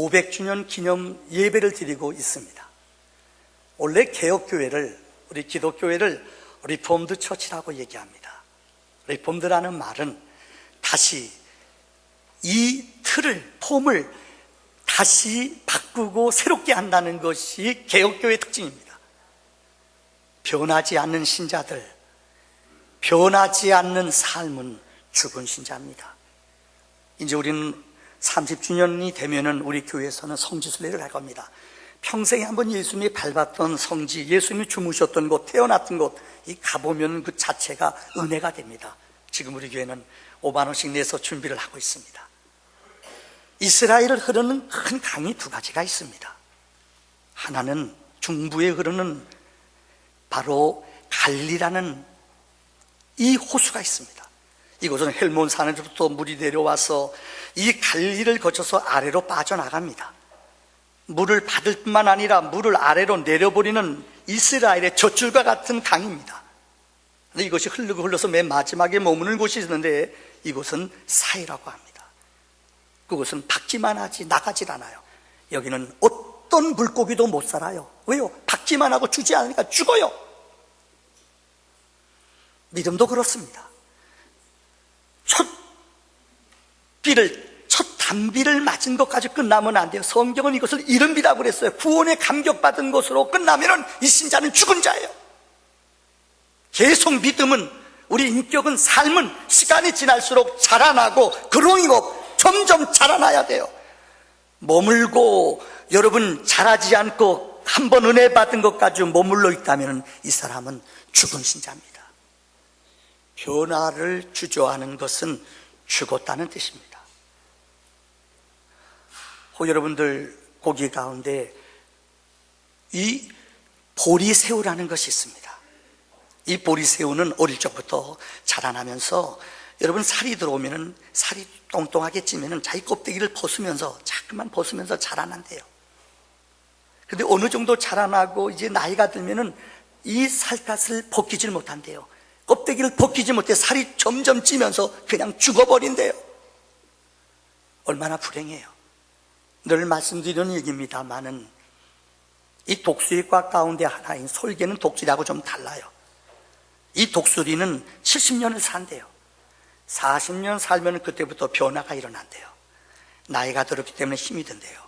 500주년 기념 예배를 드리고 있습니다. 원래 개혁교회를, 우리 기독교회를 리폼드 처치라고 얘기합니다. 리폼드라는 말은 다시 이 틀을, 폼을 다시 바꾸고 새롭게 한다는 것이 개혁교회의 특징입니다. 변하지 않는 신자들, 변하지 않는 삶은 죽은 신자입니다. 이제 우리는 30주년이 되면은 우리 교회에서는 성지순례를 할 겁니다. 평생에 한번 예수님이 밟았던 성지, 예수님이 주무셨던 곳, 태어났던 곳, 이 가보면 그 자체가 은혜가 됩니다. 지금 우리 교회는 5만 원씩 내서 준비를 하고 있습니다. 이스라엘을 흐르는 큰 강이 두 가지가 있습니다. 하나는 중부에 흐르는 바로 갈리라는 이 호수가 있습니다. 이곳은 헬몬 산에서부터 물이 내려와서 이 갈리를 거쳐서 아래로 빠져나갑니다. 물을 받을 뿐만 아니라 물을 아래로 내려버리는 이스라엘의 젖줄과 같은 강입니다. 근데 이것이 흐르고 흘러서 맨 마지막에 머무는 곳이 있는데 이곳은 사이라고 합니다. 그곳은 받기만 하지 나가질 않아요. 여기는 어떤 물고기도 못 살아요. 왜요? 받기만 하고 주지 않으니까 죽어요. 믿음도 그렇습니다. 첫 단비를 맞은 것까지 끝나면 안 돼요. 성경은 이것을 이른비라고 그랬어요. 구원에 감격받은 것으로 끝나면 이 신자는 죽은 자예요. 계속 믿음은, 우리 인격은, 삶은 시간이 지날수록 자라나고 그롱이고 점점 자라나야 돼요. 머물고 여러분 자라지 않고 한번 은혜 받은 것 가지고 머물러 있다면 이 사람은 죽은 신자입니다. 변화를 주저하는 것은 죽었다는 뜻입니다. 여러분들 고기 가운데 이 보리새우라는 것이 있습니다. 이 보리새우는 어릴 적부터 자라나면서 여러분 살이 들어오면은, 살이 똥똥하게 찌면은 자기 껍데기를 벗으면서, 자꾸만 벗으면서 자라난대요. 근데 어느 정도 자라나고 이제 나이가 들면은 이 살갗을 벗기질 못한대요. 껍데기를 벗기지 못해 살이 점점 찌면서 그냥 죽어버린대요. 얼마나 불행해요. 늘 말씀드리는 얘기입니다만은 이 독수리과 가운데 하나인 솔개는 독수리하고 좀 달라요. 이 독수리는 70년을 산대요. 40년 살면 그때부터 변화가 일어난대요. 나이가 들었기 때문에 힘이 든대요.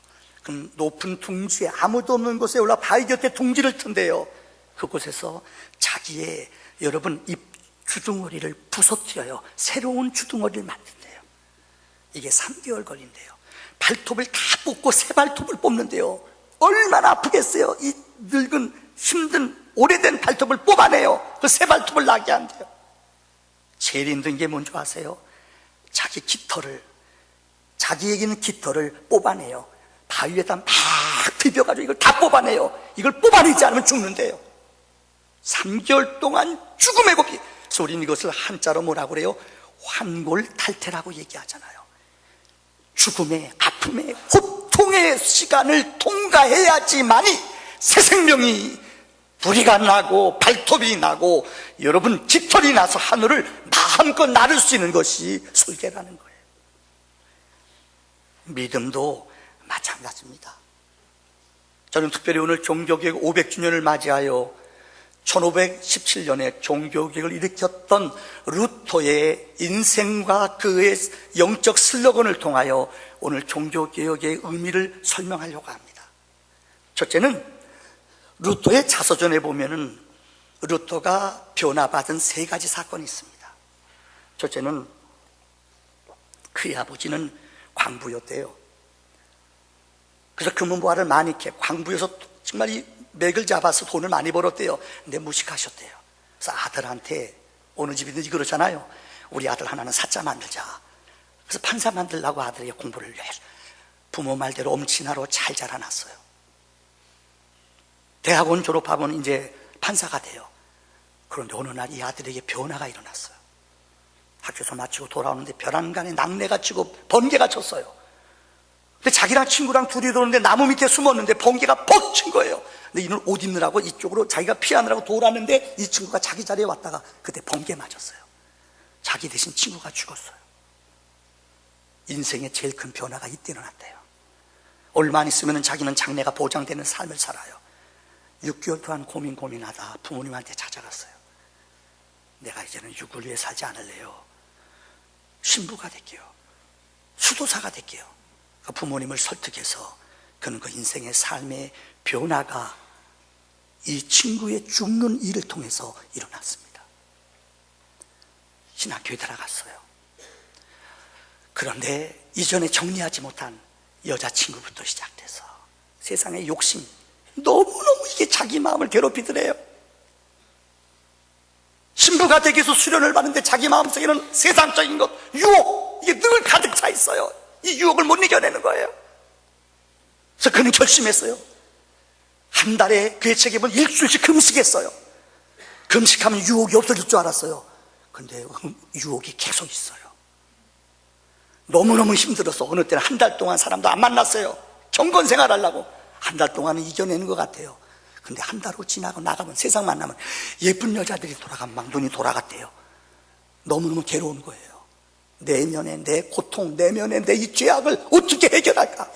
그럼 높은 둥지에, 아무도 없는 곳에 올라 바위 곁에 둥지를 튼대요. 그곳에서 자기의, 여러분, 이 주둥어리를 부서뜨려요. 새로운 주둥어리를 만든대요. 이게 3개월 걸린대요. 발톱을 다 뽑고 새 발톱을 뽑는데요. 얼마나 아프겠어요. 이 늙은 힘든 오래된 발톱을 뽑아내요. 그 새 발톱을 나게 한대요. 제일 힘든 게 뭔지 아세요? 자기 깃털을, 자기에게는 깃털을 뽑아내요. 바위에다 막 비벼가지고 이걸 다 뽑아내요. 이걸 뽑아내지 않으면 죽는데요. 3개월 동안 죽음의 고비. 그래서 우리는 이것을 한자로 뭐라고 그래요? 환골탈태라고 얘기하잖아요. 죽음의, 아픔의, 고통의 시간을 통과해야지만이 새 생명이, 뿌리가 나고 발톱이 나고 여러분 깃털이 나서 하늘을 마음껏 나를 수 있는 것이 설계라는 거예요. 믿음도 마찬가지입니다. 저는 특별히 오늘 종교개혁 500주년을 맞이하여 1517년에 종교개혁을 일으켰던 루터의 인생과 그의 영적 슬로건을 통하여 오늘 종교개혁의 의미를 설명하려고 합니다. 첫째는 루터의 자서전에 보면은 루터가 변화받은 3가지 사건이 있습니다. 첫째는 그의 아버지는 광부였대요. 그래서 금은보화를 많이 캐, 광부여서 정말 이 맥을 잡아서 돈을 많이 벌었대요. 근데 무식하셨대요. 그래서 아들한테, 어느 집이든지 그러잖아요. 우리 아들 하나는 사자 만들자. 그래서 판사 만들라고 아들에게 공부를 해. 부모 말대로 엄친아로 잘 자라났어요. 대학원 졸업하면 이제 판사가 돼요. 그런데 어느 날 이 아들에게 변화가 일어났어요. 학교에서 마치고 돌아오는데 벼랑간에 낙뢰가 치고 번개가 쳤어요. 근데 자기랑 친구랑 둘이 도는데 나무 밑에 숨었는데 번개가 퍽 친 거예요. 근데 이는 옷 입느라고 이쪽으로 자기가 피하느라고 돌았는데 이 친구가 자기 자리에 왔다가 그때 번개 맞았어요. 자기 대신 친구가 죽었어요. 인생의 제일 큰 변화가 이때 일어났대요. 얼마 안 있으면 자기는 장래가 보장되는 삶을 살아요. 6개월 동안 고민하다 부모님한테 찾아갔어요. 내가 이제는 육을 위해 살지 않을래요. 신부가 될게요. 수도사가 될게요. 그 부모님을 설득해서 그는 그 인생의 삶의 변화가 이 친구의 죽는 일을 통해서 일어났습니다. 신학교에 들어갔어요. 그런데 이전에 정리하지 못한 여자친구부터 시작돼서 세상의 욕심, 너무너무 이게 자기 마음을 괴롭히더래요. 신부가 되기 위해서 수련을 받는데 자기 마음속에는 세상적인 것, 유혹, 이게 늘 가득 차 있어요. 이 유혹을 못 이겨내는 거예요. 그래서 그는 결심했어요. 한 달에 그의 책임은 일주일씩 금식했어요. 금식하면 유혹이 없어질 줄 알았어요. 근데 유혹이 계속 있어요. 너무너무 힘들어서 어느 때는 한 달 동안 사람도 안 만났어요. 경건 생활하려고. 한 달 동안은 이겨내는 것 같아요. 근데 한 달 후 지나고 나가면 세상 만나면 예쁜 여자들이 돌아가면 막 눈이 돌아갔대요. 너무너무 괴로운 거예요. 내면의 내 고통, 내면의 내 이 죄악을 어떻게 해결할까?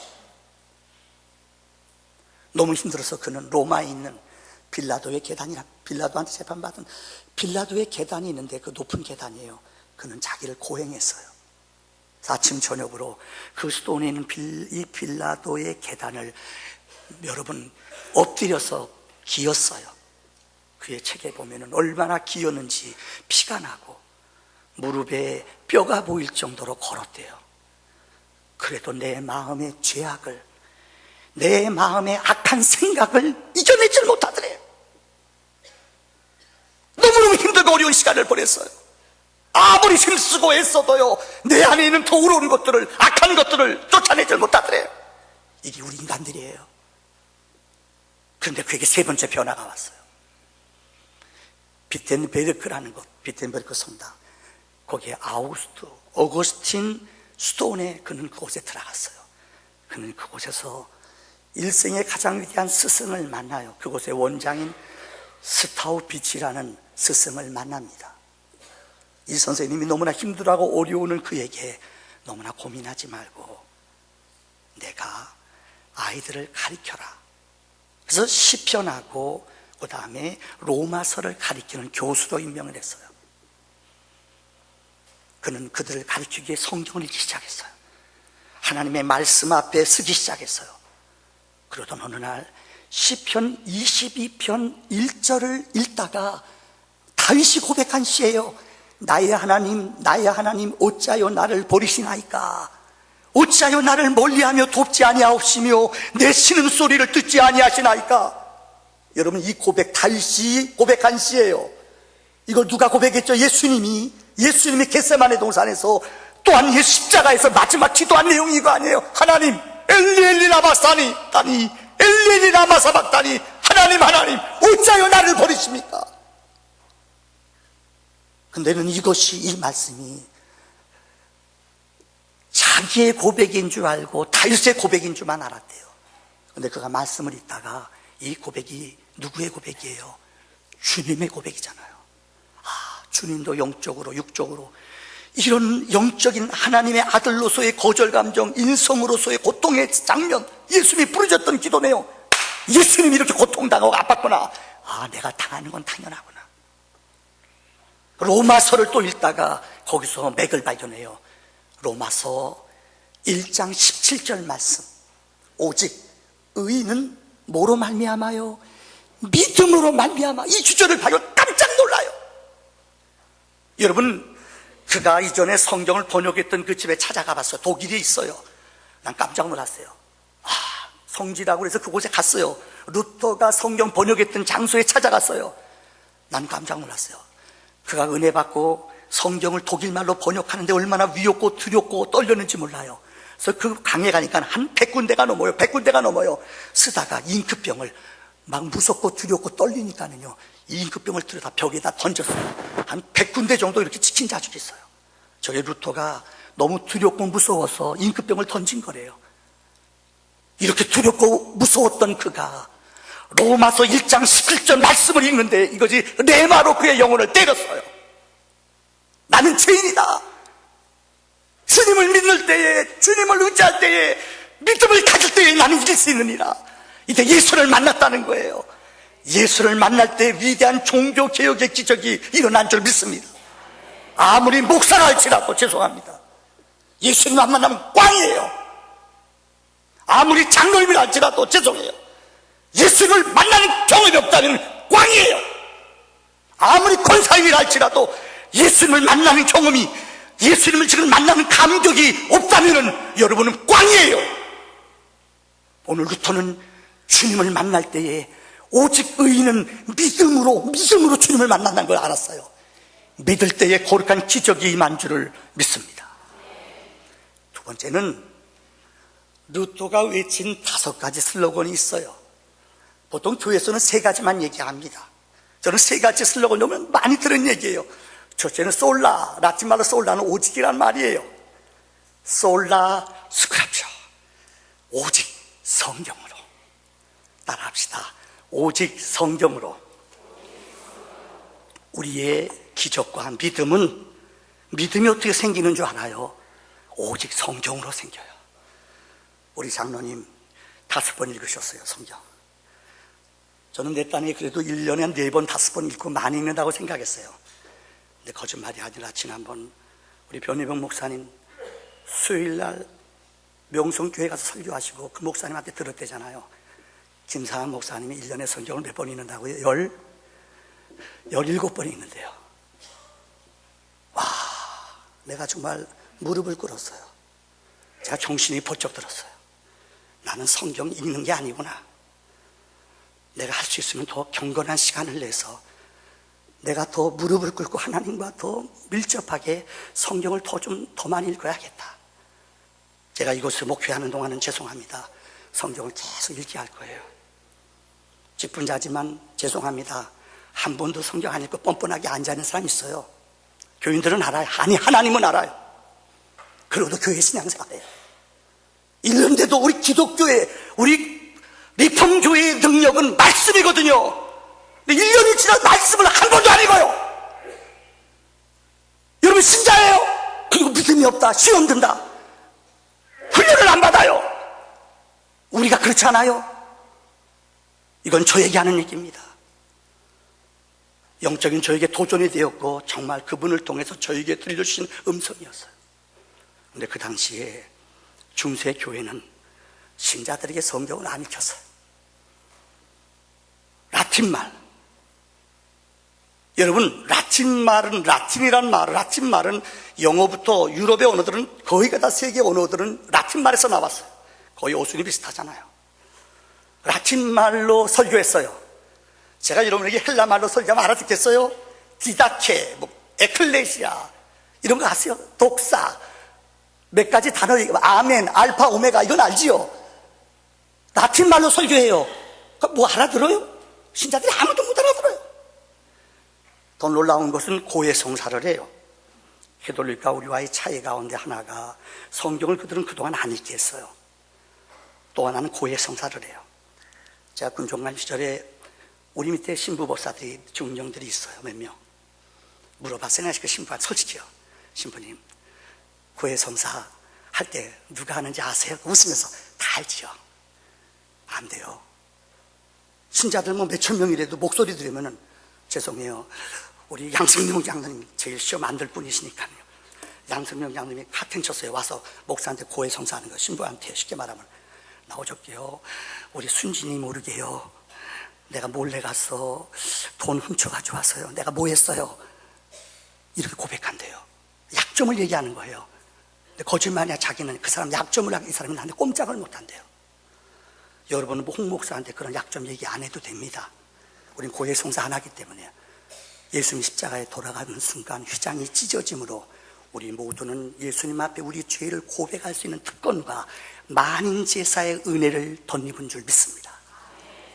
너무 힘들어서 그는 로마에 있는 빌라도의 계단이라, 빌라도한테 재판받은 빌라도의 계단이 있는데 그 높은 계단이에요. 그는 자기를 고행했어요. 아침 저녁으로 그 수도원에 있는 이 빌라도의 계단을 여러분 엎드려서 기었어요. 그의 책에 보면은 얼마나 기었는지 피가 나고 무릎에 뼈가 보일 정도로 걸었대요. 그래도 내 마음의 죄악을, 내 마음의 악한 생각을 이겨내질 못하더래요. 너무너무 힘들고 어려운 시간을 보냈어요. 아무리 힘쓰고 애써도요, 내 안에 있는 더러운 것들을, 악한 것들을 쫓아내질 못하더래요. 이게 우리 인간들이에요. 그런데 그에게 세 번째 변화가 왔어요. 비텐베르크라는 곳, 비텐베르크 성당, 거기에 어거스틴 수도원에 그는 그곳에 들어갔어요. 그는 그곳에서 일생의 가장 위대한 스승을 만나요. 그곳의 원장인 스타우비치라는 스승을 만납니다. 이 선생님이 너무나 힘들어하고 어려우는 그에게 너무나 고민하지 말고 내가 아이들을 가르쳐라. 그래서 시편하고 그 다음에 로마서를 가르치는 교수로 임명을 했어요. 그는 그들을 가르치기 위해 성경을 읽기 시작했어요. 하나님의 말씀 앞에 쓰기 시작했어요. 그러던 어느 날 시편 22편 1절을 읽다가 다윗이 고백한 시예요. 나의 하나님 어찌하여 나를 버리시나이까? 어찌하여 나를 멀리하며 돕지 아니하옵시며 내 신음소리를 듣지 아니하시나이까? 여러분, 이 고백 다윗이 고백한 시예요. 이걸 누가 고백했죠? 예수님이 겟세마네 동산에서, 또한 십자가에서 마지막 기도한 내용이 이거 아니에요? 하나님 엘리 라마 사박다니, 엘리 라마 사박다니, 하나님 어찌하여 나를 버리십니까? 근데는 이것이, 이 말씀이 자기의 고백인 줄 알고 다윗의 고백인 줄만 알았대요. 근데 그가 말씀을 읽다가 이 고백이 누구의 고백이에요? 주님의 고백이잖아요. 주님도 영적으로 육적으로 이런 영적인 하나님의 아들로서의 거절감정, 인성으로서의 고통의 장면, 예수님이 부르짖었던 기도 내용, 예수님이 이렇게 고통당하고 아팠구나. 내가 당하는 건 당연하구나. 로마서를 또 읽다가 거기서 맥을 발견해요. 로마서 1장 17절 말씀, 오직 의인은 뭐로 말미암아요? 믿음으로 말미암아. 이 주제를 발견, 깜짝 놀라요. 여러분, 그가 이전에 성경을 번역했던 그 집에 찾아가 봤어요. 독일에 있어요. 난 깜짝 놀랐어요. 성지라고 해서 그곳에 갔어요. 루터가 성경 번역했던 장소에 찾아갔어요. 난 깜짝 놀랐어요. 그가 은혜 받고 성경을 독일말로 번역하는데 얼마나 위협고 두렵고 떨렸는지 몰라요. 그래서 그 강에 가니까 한 100군데가 넘어요. 100군데가 넘어요. 쓰다가 잉크병을 막 무섭고 두렵고 떨리니까는요, 이 잉크병을 들여다 벽에다 던졌어요. 한 100군데 정도 이렇게 찍힌 자국이 있어요. 저희 루터가 너무 두렵고 무서워서 잉크병을 던진 거래요. 이렇게 두렵고 무서웠던 그가 로마서 1장 11절 말씀을 읽는데 이것이 레마로 그의 영혼을 때렸어요. 나는 죄인이다. 주님을 믿는 때에, 주님을 의지할 때에 믿음을 가질 때에 나는 이길 수 있느니라. 이때 예수를 만났다는 거예요. 예수를 만날 때 위대한 종교개혁의 기적이 일어난 줄 믿습니다. 아무리 목사라 할지라도 죄송합니다, 예수님 안 만나면 꽝이에요. 아무리 장로님이라 할지라도 죄송해요, 예수님을 만나는 경험이 없다면 꽝이에요. 아무리 권사님이라 할지라도 예수님을 만나는 경험이, 예수님을 지금 만나는 감격이 없다면 여러분은 꽝이에요. 오늘부터는 주님을 만날 때에 오직 의인은 믿음으로 주님을 만난다는 걸 알았어요. 믿을 때에 거룩한 기적이 임한 줄을 믿습니다. 두 번째는 루터가 외친 5가지 슬로건이 있어요. 보통 교회에서는 3가지만 얘기합니다. 저는 3가지 슬로건 너무 많이 들은 얘기예요. 첫째는 솔라, 라틴 말로 솔라는 오직이란 말이에요. 솔라 스크립처, 오직 성경으로. 따라합시다. 오직 성경으로. 우리의 기적과 믿음이 어떻게 생기는 줄 알아요? 오직 성경으로 생겨요. 우리 장로님 5번 읽으셨어요, 성경. 저는 내 딴에 그래도 1년에 4번, 5번 읽고 많이 읽는다고 생각했어요. 근데 거짓말이 아니라 지난번 우리 변희병 목사님 수요일날 명성교회 가서 설교하시고 그 목사님한테 들었대잖아요. 김상한 목사님이 1년에 성경을 몇 번 읽는다고요? 17번 읽는데요. 와, 내가 정말 무릎을 꿇었어요. 제가 정신이 번쩍 들었어요. 나는 성경 읽는 게 아니구나. 내가 할 수 있으면 더 경건한 시간을 내서 내가 더 무릎을 꿇고 하나님과 더 밀접하게 성경을 더 많이 읽어야겠다. 제가 이것을 목회하는 동안은 죄송합니다, 성경을 계속 읽게 할 거예요. 직분자지만 죄송합니다, 한 번도 성경 안 읽고 뻔뻔하게 앉아있는 사람이 있어요. 교인들은 알아요. 아니, 하나님은 알아요. 그러고도 교회 신앙생활해요. 이런데도 우리 기독교의, 우리 리폼교회의 능력은 말씀이거든요. 근데 1년이 지나 말씀을 한 번도 안 읽어요. 여러분 신자예요. 그리고 믿음이 없다, 시험 든다, 훈련을 안 받아요. 우리가 그렇지 않아요? 이건 저에게 하는 얘기입니다. 영적인 저에게 도전이 되었고 정말 그분을 통해서 저에게 들려주신 음성이었어요. 근데 그 당시에 중세 교회는 신자들에게 성경을 안 읽혔어요. 라틴말. 여러분, 라틴이란 말은 영어부터 유럽의 언어들은 거의 다 세계 언어들은 라틴말에서 나왔어요. 거의 오순이 비슷하잖아요. 라틴말로 설교했어요. 제가 여러분에게 헬라말로 설교하면 알아듣겠어요? 디다케, 에클레시아 이런 거 아세요? 독사 몇 가지 단어, 아멘, 알파, 오메가 이건 알지요? 라틴말로 설교해요. 뭐 알아들어요? 신자들이 아무도 못 알아들어요. 더 놀라운 것은 고해성사를 해요. 캐톨릭과 우리와의 차이 가운데 하나가 성경을 그들은 그동안 안 읽게 했어요. 또 하나는 고해성사를 해요. 제가 군종관 시절에 우리 밑에 신부법사들이, 중령들이 있어요. 몇 명. 물어봤어요. 그 신부한테 솔직히요. 신부님, 고해성사 할 때 누가 하는지 아세요? 웃으면서 다 알지요. 안 돼요. 신자들 뭐 몇천 명이라도 목소리 들으면은 죄송해요, 우리 양승명 장로님 제일 시험 안 들 분이시니까요. 양승명 장로님이 하텐 쳤어요. 와서 목사한테 고해성사하는 거, 신부한테 쉽게 말하면 나오셨게요. 우리 순진이 모르게요, 내가 몰래 가서 돈 훔쳐가지고 왔어요. 내가 뭐 했어요? 이렇게 고백한대요. 약점을 얘기하는 거예요. 근데 거짓말이야. 자기는 그 사람 약점을 하고 이 사람이 나한테 꼼짝을 못한대요. 여러분은 홍 목사한테 그런 약점 얘기 안 해도 됩니다. 우린 고해성사 안 하기 때문에. 예수님 십자가에 돌아가는 순간 휘장이 찢어짐으로 우리 모두는 예수님 앞에 우리 죄를 고백할 수 있는 특권과 만인 제사의 은혜를 덧입은 줄 믿습니다.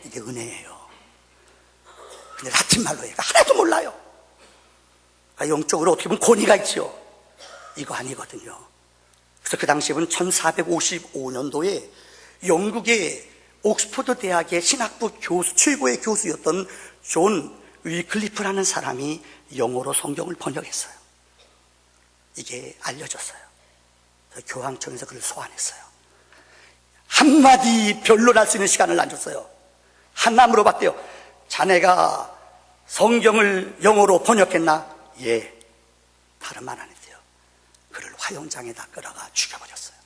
이게 은혜예요. 근데 라틴말로 얘가 하나도 몰라요. 그러니까 영적으로 어떻게 보면 권위가 있죠. 이거 아니거든요. 그래서 그 당시에는 1455년도에 영국의 옥스퍼드 대학의 신학부 교수, 최고의 교수였던 존 위클리프라는 사람이 영어로 성경을 번역했어요. 이게 알려졌어요. 교황청에서 그를 소환했어요. 한마디 변론할 수 있는 시간을 안 줬어요. 하나 물어봤대요. 자네가 성경을 영어로 번역했나? 예. 다른 말 안 했대요. 그를 화형장에다 끌어가 죽여버렸어요.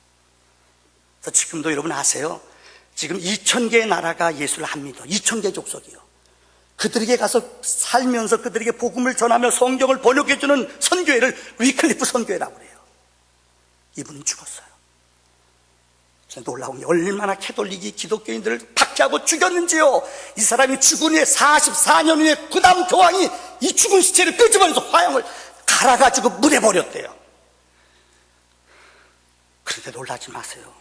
그래서 지금도 여러분 아세요? 지금 2000개의 나라가 예수를 안 믿어. 2000개 족속이요. 그들에게 가서 살면서 그들에게 복음을 전하며 성경을 번역해주는 선교회를 위클리프 선교회라고 그래요. 이분은 죽었어요. 놀라운 게 얼마나 캐톨릭이 기독교인들을 박해하고 죽였는지요. 이 사람이 죽은 후에 44년 후에 구담 교황이 이 죽은 시체를 끄집어내서 화형을 갈아가지고 물에 버렸대요. 그런데 놀라지 마세요.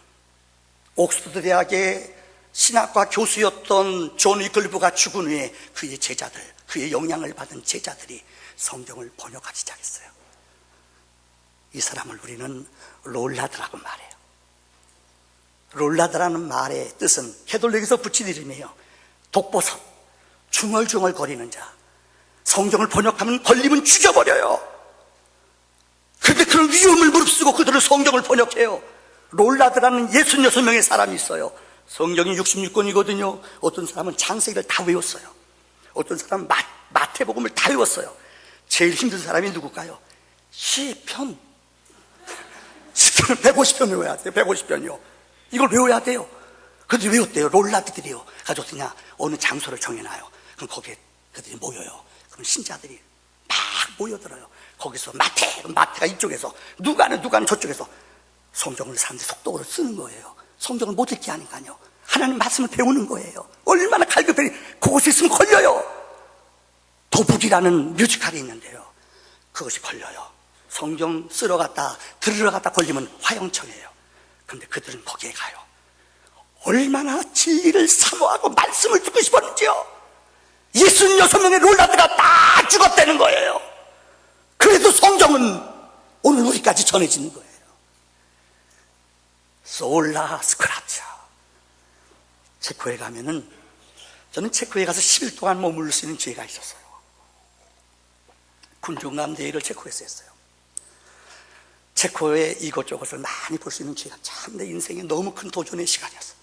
옥스퍼드 대학의 신학과 교수였던 존 위클리프가 죽은 후에 그의 제자들, 그의 영향을 받은 제자들이 성경을 번역하기 시작했어요. 이 사람을 우리는 롤라드라고 말해요. 롤라드라는 말의 뜻은 캐톨릭에서 붙인 이름이에요. 독보석, 중얼중얼 거리는 자. 성경을 번역하면 걸리면 죽여버려요. 그런데 그런 위험을 무릅쓰고 그들을 성경을 번역해요. 롤라드라는 66명의 사람이 있어요. 성경이 66권이거든요. 어떤 사람은 창세기를 다 외웠어요. 어떤 사람은 마태복음을 다 외웠어요. 제일 힘든 사람이 누굴까요? 시편. 시편을 150편 외워야 돼요. 150편이요. 이걸 외워야 돼요. 그들이 외웠대요. 롤라드들이요. 가족들이냐 어느 장소를 정해놔요. 그럼 거기에 그들이 모여요. 그럼 신자들이 막 모여들어요. 거기서 마태가 이쪽에서 누가는 저쪽에서 성경을 사람들이 속독으로 쓰는 거예요. 성경을 못 읽게 하니까요. 하나님 말씀을 배우는 거예요. 얼마나 갈급해. 그곳에 있으면 걸려요. 도북이라는 뮤지컬이 있는데요. 그것이 걸려요. 성경 쓰러 갔다 들으러 갔다 걸리면 화형청이에요. 그런데 그들은 거기에 가요. 얼마나 진리를 사모하고 말씀을 듣고 싶었는지요. 66명의 롤라드가 다 죽었다는 거예요. 그래도 성경은 오늘 우리까지 전해지는 거예요. 솔라 스크라차. 체코에 가면은, 저는 체코에 가서 10일 동안 머무를 수 있는 기회가 있었어요. 군중감 대회를 체코에서 했어요. 체코의 이것저것을 많이 볼 수 있는 기회가 참 내 인생에 너무 큰 도전의 시간이었어요.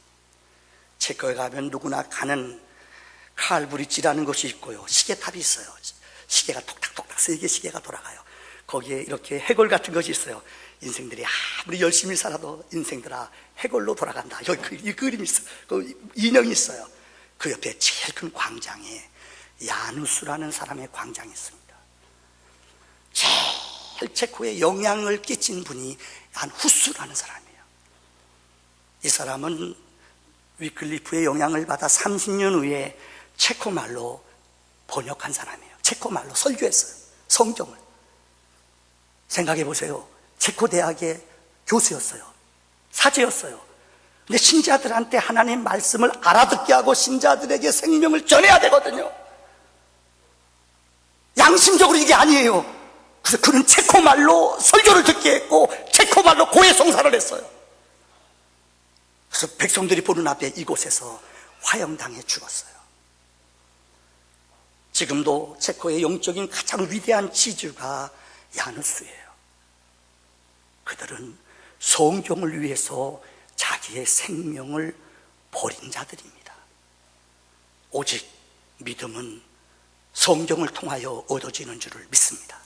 체코에 가면 누구나 가는 칼브리지라는 것이 있고요. 시계탑이 있어요. 시계가 톡탁톡탁 3개 시계가 돌아가요. 거기에 이렇게 해골 같은 것이 있어요. 인생들이 아무리 열심히 살아도 인생들아 해골로 돌아간다. 여기 이 그림이 있어요. 그 인형이 있어요. 그 옆에 제일 큰 광장에 야누스라는 사람의 광장이 있습니다. 제일 체코에 영향을 끼친 분이 후스라는 사람이에요. 이 사람은 위클리프의 영향을 받아 30년 후에 체코말로 번역한 사람이에요. 체코말로 설교했어요. 성경을. 생각해 보세요. 체코 대학의 교수였어요. 사제였어요. 근데 신자들한테 하나님 말씀을 알아듣게 하고 신자들에게 생명을 전해야 되거든요. 양심적으로 이게 아니에요. 그래서 그는 체코말로 설교를 듣게 했고 체코말로 고해성사를 했어요. 그래서 백성들이 보는 앞에 이곳에서 화형당해 죽었어요. 지금도 체코의 영적인 가장 위대한 지주가 야누스예요. 그들은 성경을 위해서 자기의 생명을 버린 자들입니다. 오직 믿음은 성경을 통하여 얻어지는 줄을 믿습니다.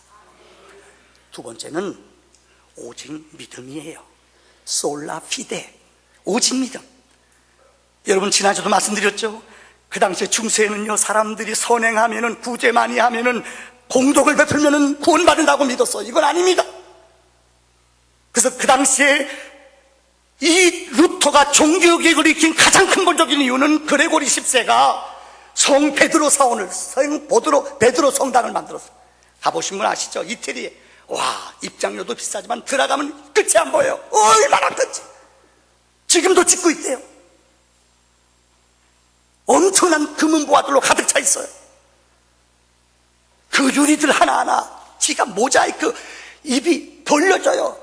두 번째는 오직 믿음이에요. 솔라 피데, 오직 믿음. 여러분 지난주도 말씀드렸죠. 그 당시에 중세에는요, 사람들이 선행하면은, 구제 많이 하면은, 공덕을 베풀면은 구원받는다고 믿었어. 이건 아닙니다. 그래서 그 당시에 이 루터가 종교개혁을 일으킨 가장 근본적인 이유는 그레고리 10세가 성 베드로 사원을, 베드로 성당을 만들었어요. 가보신 분 아시죠? 이태리에. 와, 입장료도 비싸지만 들어가면 끝이 안 보여요. 얼마나 큰지. 지금도 짓고 있대요. 엄청난 금은보화들로 가득 차 있어요. 그 유리들 하나하나 지가 모자이크, 입이 벌려져요.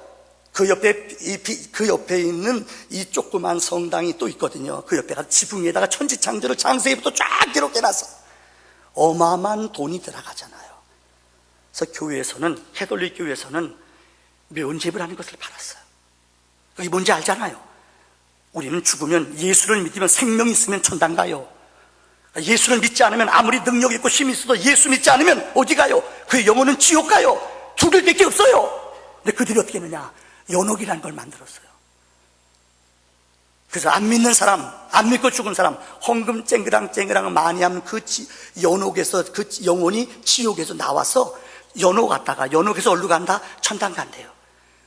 그 옆에 있는 이 조그만 성당이 또 있거든요. 그 옆에가 지붕에다가 천지창조를 창세기부터 쫙 기록해놨어. 어마어마한 돈이 들어가잖아요. 그래서 교회에서는, 캐톨릭 교회에서는 면죄부라는 것을 받았어요. 그게 뭔지 알잖아요. 우리는 죽으면 예수를 믿으면 생명이 있으면 천당 가요. 예수를 믿지 않으면 아무리 능력 있고 힘이 있어도 예수 믿지 않으면 어디 가요? 그 영혼은 지옥 가요. 죽을 밖에 없어요. 근데 그들이 어떻게 했느냐? 연옥이라는 걸 만들었어요. 그래서 안 믿는 사람, 안 믿고 죽은 사람, 헌금 쨍그랑 많이 하면 그 연옥에서, 그 영혼이 지옥에서 나와서 연옥 갔다가 연옥에서 어디로 간다? 천당 간대요.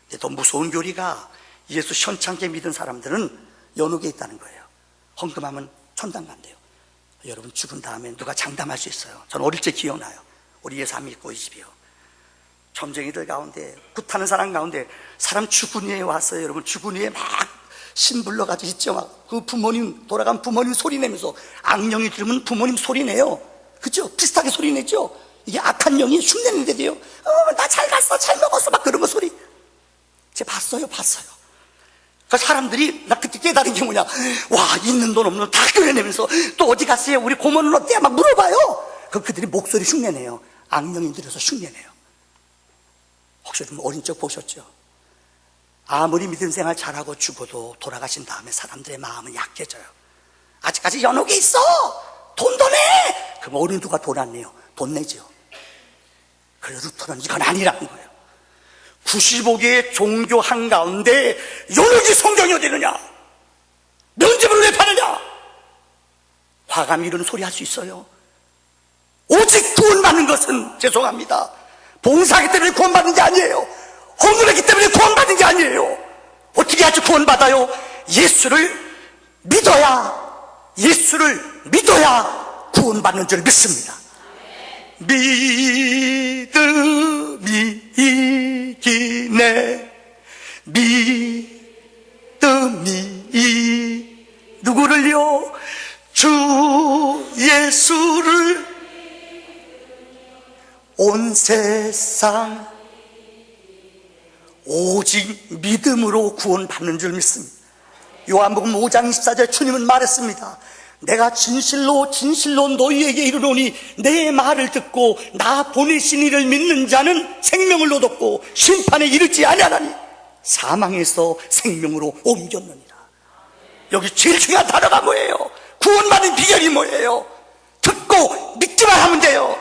근데 더 무서운 교리가 예수 현창게 믿은 사람들은 연옥에 있다는 거예요. 헌금하면 천당 간대요. 여러분, 죽은 다음에 누가 장담할 수 있어요? 저는 어릴 때 기억나요. 우리 예수 안 믿고 이 집이요. 점쟁이들 가운데, 굿하는 사람 가운데 사람 죽은 후에 왔어요. 여러분, 죽은 후에 막 신 불러가지고 있죠. 막 그 부모님, 돌아간 부모님 소리 내면서, 악령이 들으면 부모님 소리 내요. 그죠? 비슷하게 소리 내죠? 이게 악한 영이 흉내내는데 돼요. 나 잘 갔어, 잘 먹었어, 막 그런 거 소리. 제가 봤어요. 그 사람들이, 나 그때 깨달은 게 뭐냐, 와, 있는 돈 없는 돈 다 끌어내면서, 또 어디 갔어요? 우리 고모는 어때요? 막 물어봐요. 그들이 목소리 흉내내요. 악령이 들여서 흉내내요. 혹시 좀 어린 적 보셨죠? 아무리 믿음 생활 잘하고 죽어도 돌아가신 다음에 사람들의 마음은 약해져요. 아직까지 연옥에 있어! 돈 더 내! 그럼 어린 누가 돈 안 내요? 돈 내죠. 그래서 루터는 이건 아니라는 거예요. 95개의 종교 한가운데 연옥이 성경이 어디느냐? 면집을 왜 파느냐? 화감이 이런 소리 할 수 있어요. 오직 구원받는 것은, 죄송합니다, 봉사하기 때문에 구원받는 게 아니에요. 헌금했기 때문에 구원받는 게 아니에요. 어떻게 아주 구원받아요? 예수를 믿어야 구원받는 줄 믿습니다. 믿음이 이기네. 믿음이 누구를요? 주 예수를 온 세상 오직 믿음으로 구원받는 줄 믿습니다. 요한복음 5장 24절 주님은 말했습니다. 내가 진실로 너희에게 이르노니 내 말을 듣고 나 보내신 이를 믿는 자는 생명을 얻었고 심판에 이르지 아니하나니 사망에서 생명으로 옮겼느니라. 여기 제일 중요한 단어가 뭐예요? 구원받는 비결이 뭐예요? 듣고 믿기만 하면 돼요.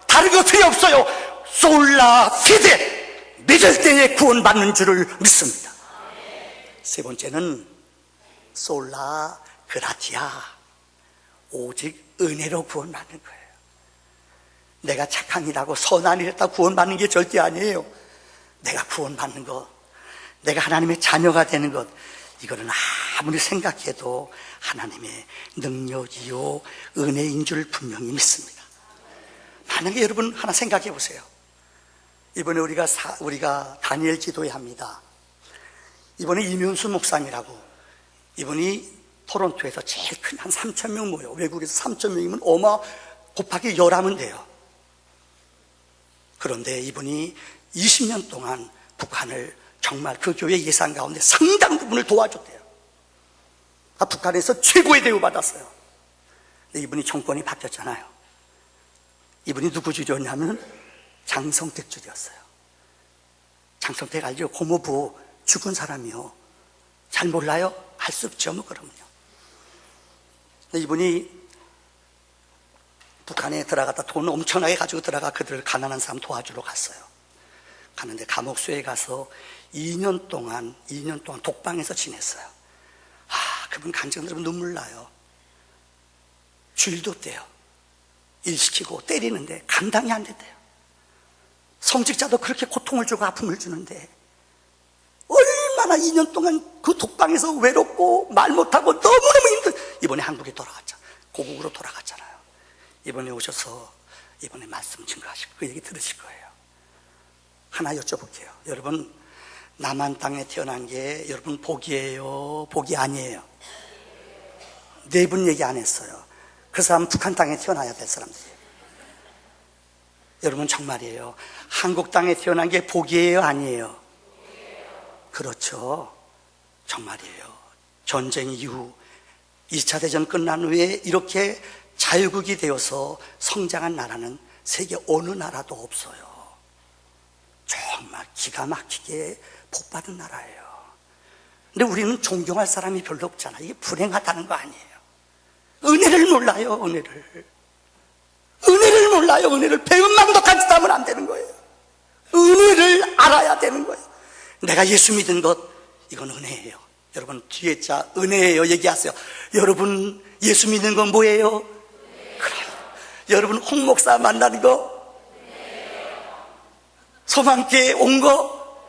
다른 거 필요 없어요. 솔라 피데, 믿을 때에 구원받는 줄을 믿습니다. 세 번째는 솔라 그라티아, 오직 은혜로 구원받는 거예요. 내가 착한 일하고 선한 일 했다고 구원받는 게 절대 아니에요. 내가 구원받는 것, 내가 하나님의 자녀가 되는 것, 이거는 아무리 생각해도 하나님의 능력이요 은혜인 줄 분명히 믿습니다. 만약에 여러분 하나 생각해 보세요. 이번에 우리가 다니엘 기도회 합니다. 이번에 이면수 목사님이라고, 이분이 토론토에서 제일 큰 한 3,000명 모여. 외국에서 3,000명이면 곱하기 10하면 돼요. 그런데 이분이 20년 동안 북한을 정말 그 교회 예산 가운데 상당 부분을 도와줬대요. 북한에서 최고의 대우 받았어요. 근데 이분이 정권이 바뀌었잖아요. 이분이 누구 주였냐면 장성택 주였어요. 장성택 알죠? 고모부 죽은 사람이요. 잘 몰라요? 할 수 없죠, 뭐, 그럼요. 근데 이분이 북한에 들어갔다 돈 엄청나게 가지고 들어가 그들 가난한 사람 도와주러 갔어요. 가는데 감옥소에 가서 2년 동안 독방에서 지냈어요. 그분 간증 들으면 눈물 나요. 주일도 없대요. 일 시키고 때리는데 감당이 안 된대요. 성직자도 그렇게 고통을 주고 아픔을 주는데 얼마나 2년 동안 그 독방에서 외롭고 말 못하고 너무너무 힘들. 이번에 한국에 돌아갔죠. 고국으로 돌아갔잖아요. 이번에 오셔서 이번에 말씀 증거하실 그 얘기 들으실 거예요. 하나 여쭤볼게요. 여러분, 남한 땅에 태어난 게 여러분 복이에요, 복이 아니에요? 네 분 얘기 안 했어요. 그 사람 북한 땅에 태어나야 될 사람들이에요. 여러분 정말이에요. 한국 땅에 태어난 게 복이에요, 아니에요? 그렇죠. 정말이에요. 전쟁 이후 2차 대전 끝난 후에 이렇게 자유국이 되어서 성장한 나라는 세계 어느 나라도 없어요. 정말 기가 막히게 복받은 나라예요. 근데 우리는 존경할 사람이 별로 없잖아. 이게 불행하다는 거 아니에요. 은혜를 몰라요. 은혜를 몰라요. 은혜를 배은망덕 가지도 하면 안 되는 거예요. 은혜를 알아야 되는 거예요. 내가 예수 믿은 것, 이건 은혜예요. 여러분 뒤에 자 은혜예요 얘기하세요. 여러분 예수 믿는 건 뭐예요? 그럼 여러분 홍 목사 만나는 거, 소망교회 온 거,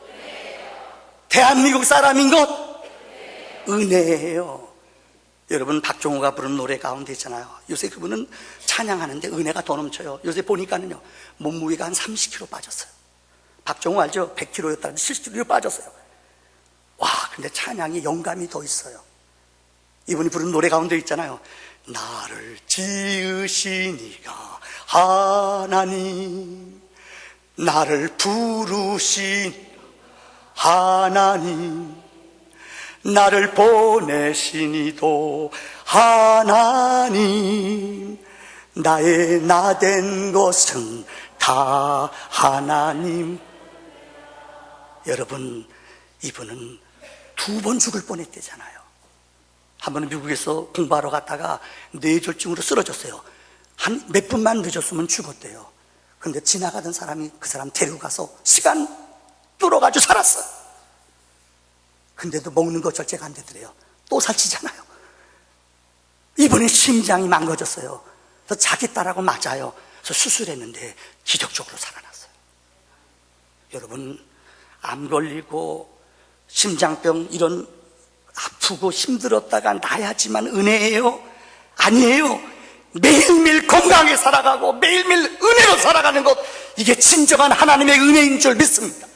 대한민국 사람인 것, 은혜예요. 여러분 박종호가 부른 노래 가운데 있잖아요. 요새 그분은 찬양하는데 은혜가 더 넘쳐요. 요새 보니까는요 몸무게가 한 30kg 빠졌어요. 박종호 알죠? 100kg였다가 70kg 빠졌어요. 와, 근데 찬양이 영감이 더 있어요. 이분이 부른 노래 가운데 있잖아요. 나를 지으신 이가 하나님, 나를 부르신 하나님, 나를 보내신 이도 하나님, 나의 나 된 것은 다 하나님. 여러분, 이분은 2번 죽을 뻔했대잖아요. 한 번은 미국에서 공부하러 갔다가 뇌졸중으로 쓰러졌어요. 한 몇 분만 늦었으면 죽었대요. 근데 지나가던 사람이 그 사람 데리고 가서 시간 뚫어가지고 살았어요. 근데도 먹는 거 절제가 안 되더래요. 또 살찌잖아요. 이번에 심장이 망가졌어요. 그래서 자기 딸하고 맞아요. 그래서 수술했는데 기적적으로 살아났어요. 여러분, 암 걸리고 심장병 이런 아프고 힘들었다가 나야지만 은혜예요? 아니에요. 매일매일 건강하게 살아가고 매일매일 은혜로 살아가는 것, 이게 진정한 하나님의 은혜인 줄 믿습니다.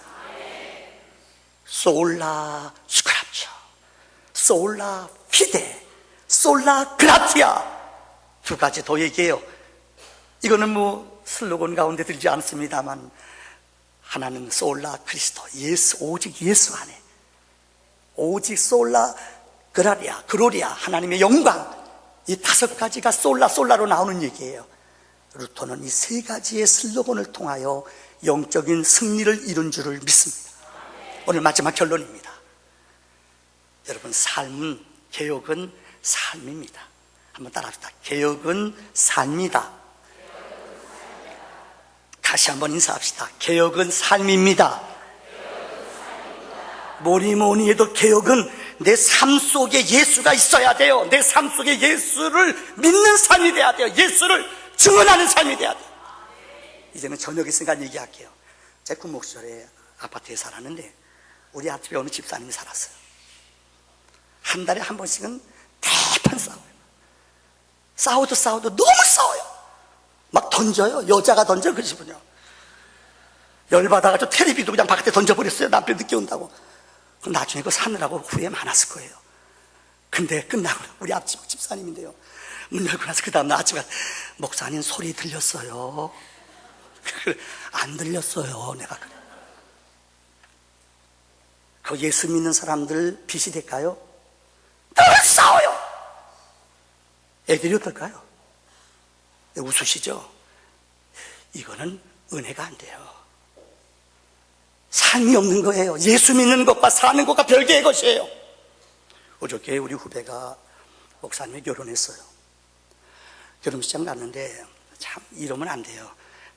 솔라 스크랍처, 솔라 피데, 솔라 그라티아. 2가지 더 얘기해요. 이거는 뭐 슬로건 가운데 들지 않습니다만, 하나는 솔라 크리스토, 예수, 오직 예수 안에, 오직 솔라 그라리아, 그로리아, 하나님의 영광. 이 5가지가 솔라로 나오는 얘기예요. 루터는 이 3가지의 슬로건을 통하여 영적인 승리를 이룬 줄을 믿습니다. 오늘 마지막 결론입니다. 여러분, 삶은, 개혁은 삶입니다. 한번 따라합시다. 개혁은 삶이다. 다시 한번 인사합시다. 개혁은 삶입니다. 뭐니 해도 개혁은 내 삶 속에 예수가 있어야 돼요. 내 삶 속에 예수를 믿는 삶이 돼야 돼요. 예수를 증언하는 삶이 돼야 돼요. 이제는 저녁 있으니까 얘기할게요. 제 군목시절에 아파트에 살았는데 우리 앞집에 어느 집사님이 살았어요. 한 달에 한 번씩은 대판 싸워요. 싸워도 너무 싸워요. 막 던져요. 여자가 던져, 그 집은요. 열받아가지고 텔레비도 그냥 바깥에 던져버렸어요. 남편 늦게 온다고. 그럼 나중에 그거 사느라고 후회 많았을 거예요. 근데 끝나고 우리 앞집 집사님인데요, 문 열고 나서 그 다음날 아침에, 목사님 소리 들렸어요? 안 들렸어요. 내가 그래. 그 예수 믿는 사람들 빛이 될까요? 늘 싸워요. 애들이 어떨까요? 웃으시죠? 이거는 은혜가 안 돼요. 삶이 없는 거예요. 예수 믿는 것과 사는 것과 별개의 것이에요. 어저께 우리 후배가 목사님이 결혼했어요. 결혼식장 갔는데, 참 이러면 안 돼요.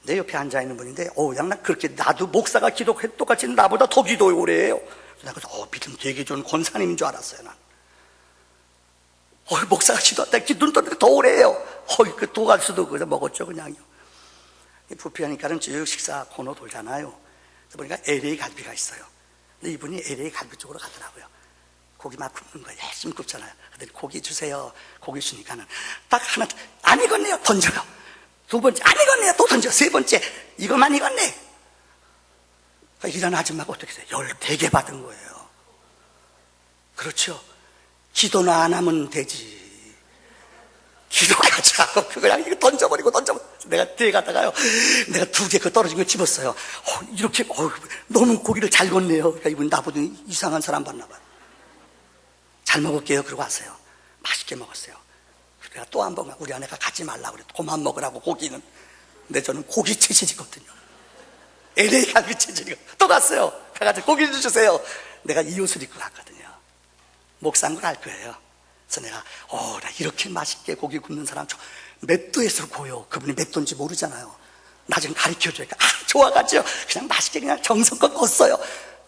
내 옆에 앉아있는 분인데, 그냥 나 그렇게, 나도 목사가 기도해 똑같이 나보다 더 기도해 오래요. 내가 믿음 되게 좋은 권사님인 줄 알았어요. 난 목사가 기도했다 눈 떠는데 더 오래요. 그 도가스도 그냥 먹었죠. 그냥요. 부피하니까는 쭉 식사 코너 돌잖아요. 그래서 보니까 LA 갈비가 있어요. 근데 이분이 LA 갈비 쪽으로 가더라고요. 고기 막 굽는 거예요. 열심히 굽잖아요. 그랬더니 고기 주세요. 고기 주니까는 딱 하나, 안 익었네요. 던져요. 2번째, 안 익었네요. 또 던져. 3번째, 이거만 익었네. 일하는 아줌마가 어떻게 돼요? 14개 받은 거예요. 그렇죠? 기도는 안 하면 되지. 기도까지 하고 그냥 이거 던져버리고. 내가 뒤에 가다가요, 내가 2개 그 떨어진 거 집었어요. 이렇게 너무 고기를 잘 걷네요. 그러니까 이분 나보다 이상한 사람 봤나 봐요. 잘 먹을게요. 그러고 왔어요. 맛있게 먹었어요. 그래서 또 한 번 우리 아내가 가지 말라고 그래. 그만 먹으라고, 고기는. 근데 저는 고기 체질이거든요. LA 갈비 체질이고. 또 갔어요. 가가지고 고기 좀 주세요. 내가 이 옷을 입고 갔거든요. 목사인 걸 알 거예요. 그래서 내가 나 이렇게 맛있게 고기 굽는 사람 몇 도에서 구워요. 그분이 몇 도인지 모르잖아요. 나중에 가르쳐줘니까 좋아가지고 그냥 맛있게 그냥 정성껏 껐어요.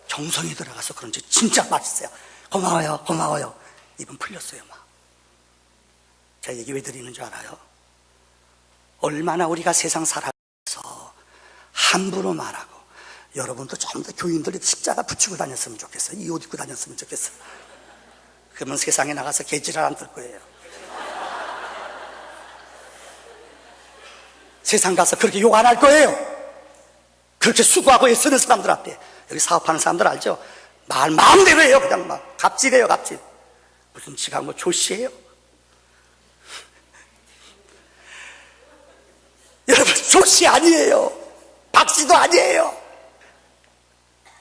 정성이 들어가서 그런지 진짜 맛있어요. 고마워요. 입은 풀렸어요. 막. 제가 얘기 왜 드리는 줄 알아요? 얼마나 우리가 세상 살아가면서 함부로 말하고, 여러분도 좀 더 교인들이 십자가 붙이고 다녔으면 좋겠어요. 이 옷 입고 다녔으면 좋겠어요. 그러면 세상에 나가서 개지랄 안 뜰 거예요. 세상 가서 그렇게 욕 안 할 거예요. 그렇게 수고하고 애쓰는 사람들한테. 여기 사업하는 사람들 알죠? 말 마음대로 해요. 그냥 막 갑질해요. 갑질. 무슨 지가 뭐 조씨예요? 여러분, 조씨 아니에요. 박씨도 아니에요.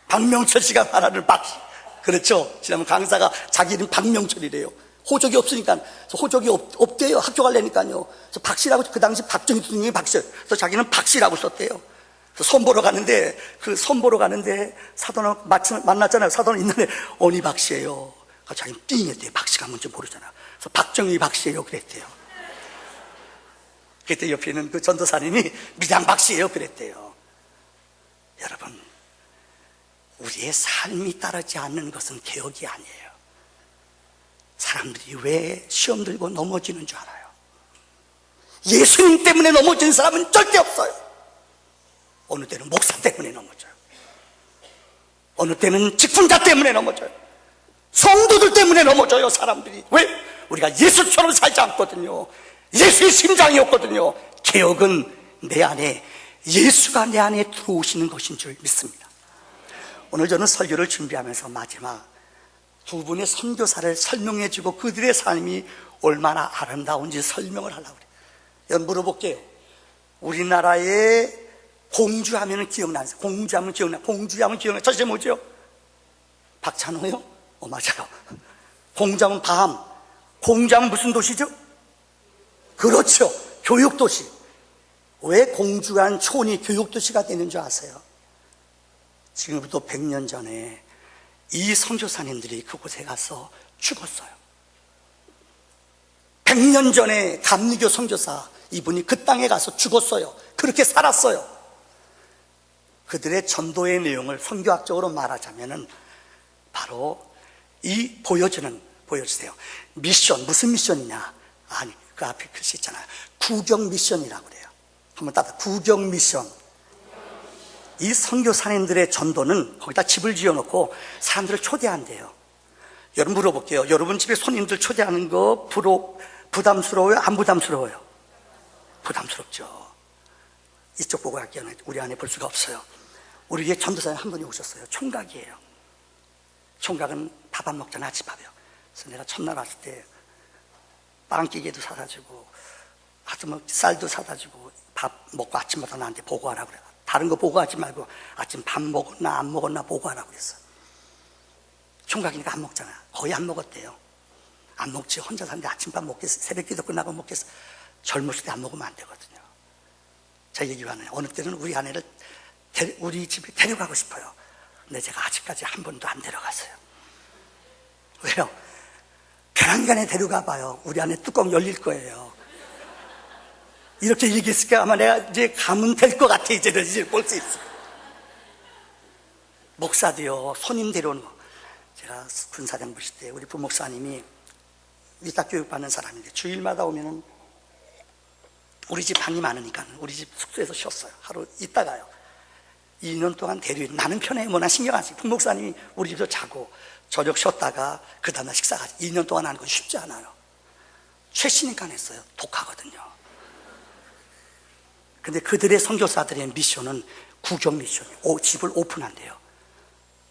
박명철 씨가 말하는 박씨. 그렇죠. 지난번 강사가 자기 이름 박명철이래요. 호적이 없으니까. 호적이 없대요. 학교 가려니까요. 그래서 박씨라고, 그 당시 박정희 대통령이 박씨. 그래서 자기는 박씨라고 썼대요. 그래서 손보러 가는데, 사돈을 만났잖아요. 사돈은 있는데, 어니 박씨예요. 그래서 자기는 띵했대요. 박씨가 뭔지 모르잖아요. 그래서 박정희 박씨예요. 그랬대요. 그때 옆에 있는 그 전도사님이 미장 박씨예요. 그랬대요. 여러분, 우리의 삶이 따르지 않는 것은 개혁이 아니에요. 사람들이 왜 시험 들고 넘어지는 줄 알아요? 예수님 때문에 넘어진 사람은 절대 없어요. 어느 때는 목사 때문에 넘어져요. 어느 때는 직분자 때문에 넘어져요. 성도들 때문에 넘어져요. 사람들이. 왜? 우리가 예수처럼 살지 않거든요. 예수의 심장이 없거든요. 개혁은 내 안에, 예수가 내 안에 들어오시는 것인 줄 믿습니다. 오늘 저는 설교를 준비하면서 마지막 두 분의 선교사를 설명해주고 그들의 삶이 얼마나 아름다운지 설명을 하려고 그래요. 여러분, 물어볼게요. 우리나라에 공주하면 기억나세요? 공주하면 기억나요? 저 뭐죠? 박찬호요? 맞아요. 공주하면 밤. 공주하면 무슨 도시죠? 그렇죠. 교육도시. 왜 공주한 촌이 교육도시가 되는 줄 아세요? 지금부터 100년 전에 이 선교사님들이 그곳에 가서 죽었어요. 100년 전에 감리교 선교사 이분이 그 땅에 가서 죽었어요. 그렇게 살았어요. 그들의 전도의 내용을 선교학적으로 말하자면은 바로 보여주세요. 미션, 무슨 미션이냐? 아니, 그 앞에 글씨 있잖아요. 구경 미션이라고 그래요. 한번 따라, 구경 미션. 이 선교사님들의 전도는 거기다 집을 지어놓고 사람들을 초대한대요. 여러분, 물어볼게요. 여러분 집에 손님들 초대하는 거 부담스러워요? 안 부담스러워요? 부담스럽죠. 이쪽 보고 할게요. 우리 안에 볼 수가 없어요. 우리 위에 전도사님 한 분이 오셨어요. 총각이에요. 총각은 밥 안 먹잖아, 아침밥이요. 그래서 내가 첫날 왔을 때 빵기계도 사다 주고, 하여튼 쌀도 사다 주고, 밥 먹고 아침마다 나한테 보고하라고 그래요. 다른 거 보고하지 말고 아침 밥 먹었나 안 먹었나 보고하라고 그랬어. 총각이니까 안 먹잖아. 거의 안 먹었대요. 안 먹지. 혼자 사는데 아침밥 먹겠어? 새벽기도 끝나고 먹겠어? 젊었을 때 안 먹으면 안 되거든요. 자, 얘기하네요. 어느 때는 우리 아내를 우리 집에 데려가고 싶어요. 근데 제가 아직까지 한 번도 안 데려갔어요. 왜요? 편안간에 데려가 봐요. 우리 안에 뚜껑 열릴 거예요. 이렇게 얘기했으니까 아마 내가 이제 가면 될 것 같아. 이제 볼 수 있어. 목사도요, 손님 데려오는 거. 제가 군사장 보실 때 우리 부목사님이 위탁 교육 받는 사람인데 주일마다 오면은 우리 집 방이 많으니까 우리 집 숙소에서 쉬었어요. 하루 있다가요. 2년 동안 나는 편해요. 뭐 난 신경 안 써요. 부목사님이 우리 집에서 자고 저녁 쉬었다가 그 다음날 식사까지 2년 동안 하는 건 쉽지 않아요. 최신니까 했어요. 독하거든요. 근데 그들의 선교사들의 미션은 구경 미션이에요. 집을 오픈한대요.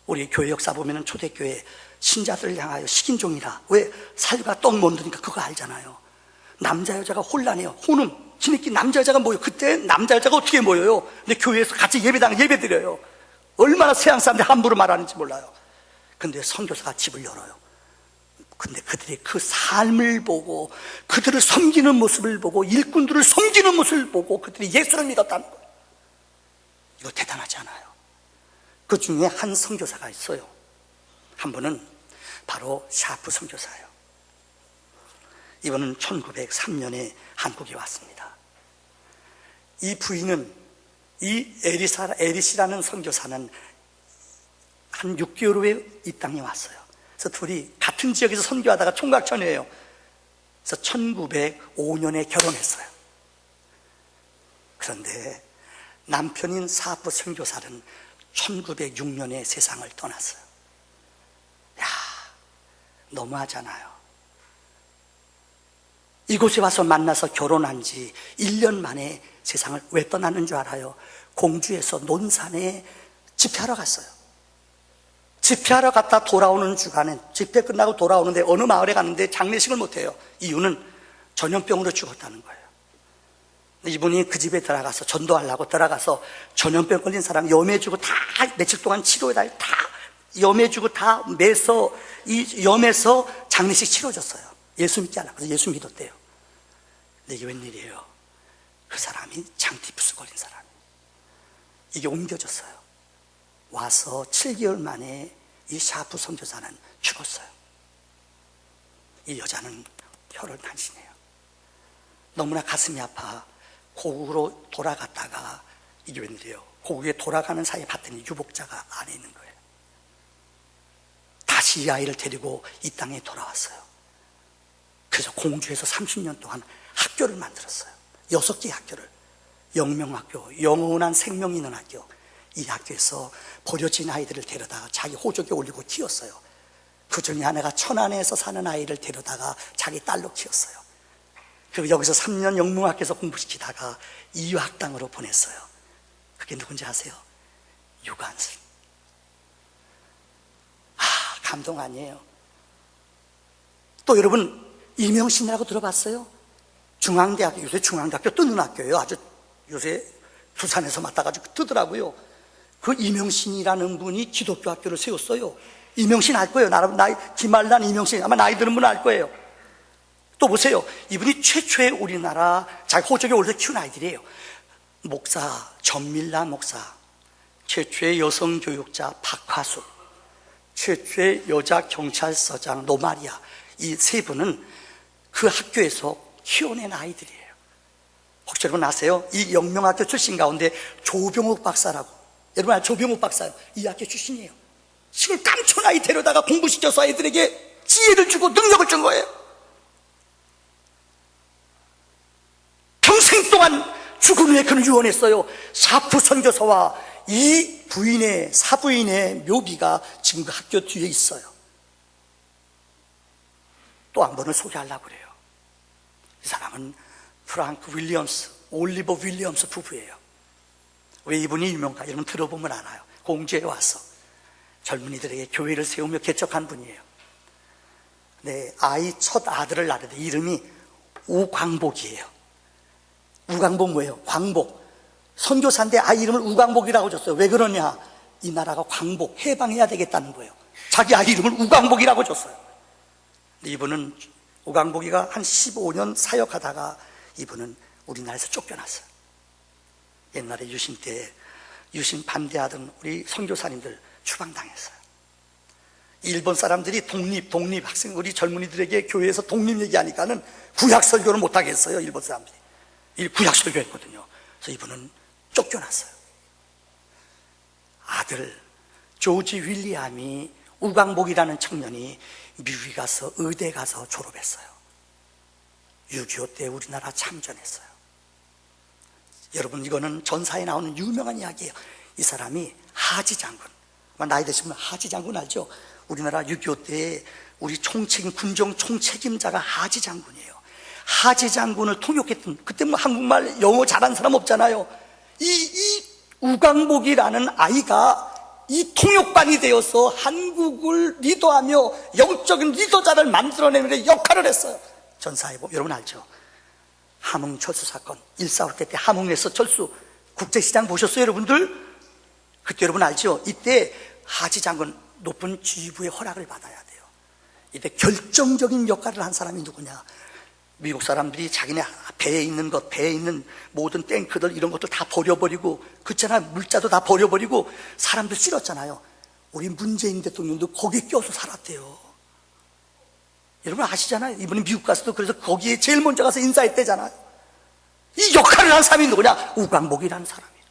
우리 교회 역사 보면은 초대교회 신자들을 향하여 식인종이라. 왜? 살과 떡 먹으니까 그거 알잖아요. 남자 여자가 혼란해요. 혼음. 지네끼리 남자 여자가 모여. 그때 남자 여자가 어떻게 모여요? 근데 교회에서 같이 예배 드려요. 얼마나 서양 사람들이 함부로 말하는지 몰라요. 근데 선교사가 집을 열어요. 근데 그들이 그 삶을 보고, 그들을 섬기는 모습을 보고, 일꾼들을 섬기는 모습을 보고 그들이 예수를 믿었다는 거예요. 이거 대단하지 않아요? 그 중에 한 선교사가 있어요. 한 분은 바로 샤프 선교사예요. 이분은 1903년에 한국에 왔습니다. 이 부인은, 이 에리시라는 선교사는 한 6개월 후에 이 땅에 왔어요. 그래서 둘이 같은 지역에서 선교하다가 총각전이에요. 그래서 1905년에 결혼했어요. 그런데 남편인 사프 선교사는 1906년에 세상을 떠났어요. 야, 너무하잖아요. 이곳에 와서 만나서 결혼한 지 1년 만에 세상을 왜 떠나는 줄 알아요? 공주에서 논산에 집회하러 갔어요. 집회하러 갔다 돌아오는 주간에, 집회 끝나고 돌아오는데 어느 마을에 갔는데 장례식을 못해요. 이유는 전염병으로 죽었다는 거예요. 이분이 그 집에 들어가서 전도하려고 들어가서 전염병 걸린 사람 염해주고 다 며칠 동안 치료에다 다 염해주고 다 매서 이 염에서 장례식 치러줬어요. 예수 믿지 않아. 그래서 예수 믿었대요. 근데 이게 웬일이에요? 그 사람이 장티푸스 걸린 사람. 이게 옮겨졌어요. 와서 7개월 만에 이 샤프 선교사는 죽었어요. 이 여자는 혀를 단신해요. 너무나 가슴이 아파 고국으로 돌아갔다가 이게 웬일이에요? 고국에 돌아가는 사이에 봤더니 유복자가 안에 있는 거예요. 다시 이 아이를 데리고 이 땅에 돌아왔어요. 그래서 공주에서 30년 동안 학교를 만들었어요. 6개의 학교를. 영명학교, 영원한 생명이 있는 학교. 이 학교에서 버려진 아이들을 데려다가 자기 호적에 올리고 키웠어요. 그 중에 하나가 천안에서 사는 아이를 데려다가 자기 딸로 키웠어요. 그리고 여기서 3년 영문학교에서 공부시키다가 이유학당으로 보냈어요. 그게 누군지 아세요? 유관순. 감동 아니에요? 또 여러분 이명신이라고 들어봤어요? 중앙대학교, 요새 중앙대학교 뜨는 학교예요. 아주 요새 부산에서 맡아가지고 뜨더라고요. 그 이명신이라는 분이 기독교 학교를 세웠어요. 이명신 알 거예요. 김말란 이명신 아마 나이 드는 분은 알 거예요. 또 보세요. 이분이 최초의 우리나라 자기 호적에 올려 키운 아이들이에요. 목사 전밀라 목사, 최초의 여성 교육자 박화숙, 최초의 여자 경찰서장 노마리아. 이 세 분은 그 학교에서 키워낸 아이들이에요. 혹시 여러분 아세요? 이 영명학교 출신 가운데 조병욱 박사라고, 여러분 아세요? 조병욱 박사요. 이 학교 출신이에요. 지금 깜촌 아이 데려다가 공부시켜서 아이들에게 지혜를 주고 능력을 준 거예요. 평생 동안 죽은 후에 그는 유언했어요. 사프 선교사와 이 부인의, 사부인의 묘비가 지금 그 학교 뒤에 있어요. 또 한 번을 소개하려고 그래요. 이 사람은 프랑크 윌리엄스, 올리버 윌리엄스 부부예요. 왜 이분이 유명한가? 여러분 들어보면 알아요. 공주에 와서 젊은이들에게 교회를 세우며 개척한 분이에요. 네, 첫 아들을 낳았는데 이름이 우광복이에요. 우광복 뭐예요? 광복. 선교사인데 아이 이름을 우광복이라고 줬어요. 왜 그러냐? 이 나라가 광복, 해방해야 되겠다는 거예요. 자기 아이 이름을 우광복이라고 줬어요. 근데 이분은 우광복이가 한 15년 사역하다가 이분은 우리나라에서 쫓겨났어요. 옛날에 유신 때 유신 반대하던 우리 선교사님들 추방당했어요. 일본 사람들이 독립 학생, 우리 젊은이들에게 교회에서 독립 얘기하니까는 구약 설교를 못하겠어요. 일본 사람들이 구약 설교했거든요. 그래서 이분은 쫓겨났어요. 아들 조지 윌리엄이, 우광복이라는 청년이 미국에 가서 의대 가서 졸업했어요. 6.25 때 우리나라 참전했어요. 여러분 이거는 전사에 나오는 유명한 이야기예요. 이 사람이 하지 장군, 나이 드시면 하지 장군 알죠? 우리나라 6.25 때 우리 총책임, 군정 총책임자가 하지 장군이에요. 하지 장군을 통역했던, 그때 뭐 한국말 영어 잘하는 사람 없잖아요. 이 우광복이라는 아이가 이 통역관이 되어서 한국을 리더하며 영적인 리더자를 만들어내는 역할을 했어요. 전사에 보면 여러분 알죠? 함흥 철수 사건, 1.4.5 때 함흥에서 철수 국제시장 보셨어요 여러분들? 그때 여러분 알죠? 이때 하지 장군 높은 지휘부의 허락을 받아야 돼요. 이때 결정적인 역할을 한 사람이 누구냐? 미국 사람들이 자기네 배에 있는 것, 배에 있는 모든 탱크들 이런 것들 다 버려버리고, 그렇잖아요. 물자도 다 버려버리고 사람들 싫었잖아요. 우리 문재인 대통령도 거기 껴서 살았대요. 여러분 아시잖아요. 이분이 미국 가서도 그래서 거기에 제일 먼저 가서 인사했대잖아요. 이 역할을 한 사람이 누구냐? 우광복이라는 사람이에요.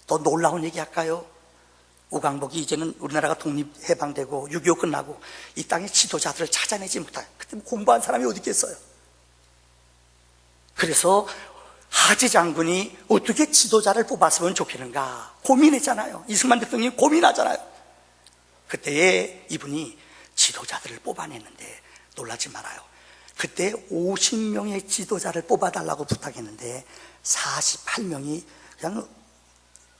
더 놀라운 얘기 할까요? 우광복이 이제는 우리나라가 독립해방되고 6.25 끝나고 이 땅의 지도자들을 찾아내지 못한, 그때 공부한 사람이 어디 있겠어요? 그래서 하지 장군이 어떻게 지도자를 뽑았으면 좋겠는가 고민했잖아요. 이승만 대통령이 고민하잖아요. 그때에 이분이 지도자들을 뽑아냈는데 놀라지 말아요. 그때 50명의 지도자를 뽑아달라고 부탁했는데 48명이 그냥